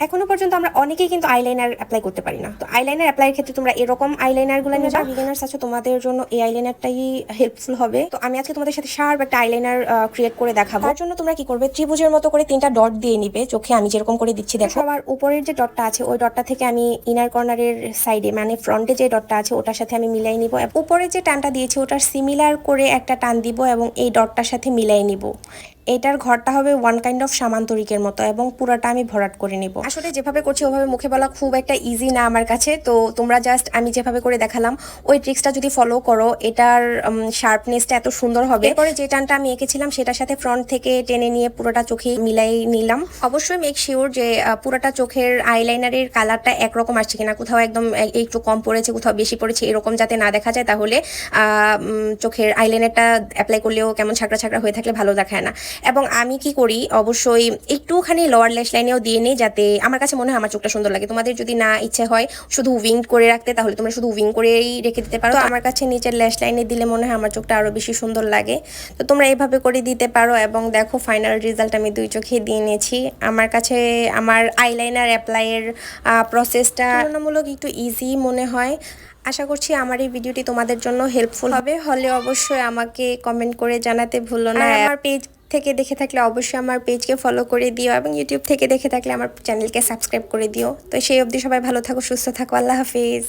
এখনো পর্যন্ত আমরা অনেকেই কিন্তু আইলাইনার অ্যাপ্লাই করতে পারি না। তো আইলাইনার অ্যাপ্লাইয়ের ক্ষেত্রে তোমরা এরকম আইলাইনারগুলো নিয়ে যারা বিগিনার্স আছো তোমাদের জন্য এই আইলাইনারটাই হেল্পফুল হবে। তো আমি আজকে তোমাদের সাথে শার্প একটা আইলাইনার ক্রিয়েট করে দেখাবো। তার জন্য তোমরা কি করবে, ত্রিভুজের মতো করে 3টা ডট দিয়ে নিবে চোখে, আমি যেরকম করে দিচ্ছি দেখো। সবার উপরের যে ডটটা আছে ওই ডটটা থেকে আমি ইনার কর্নারের সাইডে মানে ফ্রন্টে যে ডটটা আছে ওটার সাথে আমি মিলাই নিব। উপরে যে টানটা দিয়েছি ওটার সিমিলার করে একটা টান দিব এবং এই ডটটার সাথে মিলাই নিব। এটার ঘরটা হবে ওয়ান কাইন্ড অফ সামান্তরিকের মতো এবং পুরাটা আমি ভরাট করে নিব। আসলে যেভাবে করছি ওভাবে মুখে বলা খুব একটা ইজি না আমার কাছে, তো তোমরা জাস্ট আমি যেভাবে করে দেখালাম ওই ট্রিক্সটা যদি ফলো করো এটার শার্পনেসটা এত সুন্দর হবে। এরপরে যে টানটা আমি এঁকেছিলাম সেটার সাথে ফ্রন্ট থেকে টেনে নিয়ে পুরোটা চোখে মিলাই নিলাম। অবশ্যই মেক শিওর যে পুরোটা চোখের আইলাইনারের কালারটা একরকম আসছে কিনা, কোথাও একদম একটু কম পড়েছে কোথাও বেশি পড়েছে এরকম যাতে না দেখা যায়, তাহলে চোখের আইলাইনারটা অ্যাপ্লাই করলেও কেমন ছাকড়া ছাকড়া হয়ে থাকলে ভালো দেখায় না। এবং আমি কি করি অবশ্যই একটুখানি লোয়ার ল্যাশ লাইনেও দিয়ে নিই যাতে আমার কাছে মনে হয় আমার চোখটা সুন্দর লাগে। তোমাদের যদি না ইচ্ছে হয় শুধু উইং করে রাখতে তাহলে তোমরা শুধু উইং করেই রেখে দিতে পারো। তো আমার কাছে নিচের ল্যাশ লাইনে দিলে মনে হয় আমার চোখটা আরো বেশি সুন্দর লাগে। তো তোমরা এইভাবে করে দিতে পারো এবং দেখো ফাইনাল রেজাল্ট আমি 2 চোখে দিয়ে নিয়েছি। আমার কাছে আমার আইলাইনার অ্যাপ্লাইয়ের প্রসেসটা তুলনামূলক একটু ইজি মনে হয়। আশা করছি আমার এই ভিডিওটি তোমাদের জন্য হেল্পফুল হবে। হলে অবশ্যই আমাকে কমেন্ট করে জানাতে ভুলো না। আমার পেজ থেকে দেখে থাকলে অবশ্যই আমার পেজকে ফলো করে দিও এবং ইউটিউব থেকে দেখে থাকলে আমার চ্যানেলকে সাবস্ক্রাইব করে দিও। তো সেই অবধি সবাই ভালো থাকো, সুস্থ থাকো, আল্লাহ হাফিজ।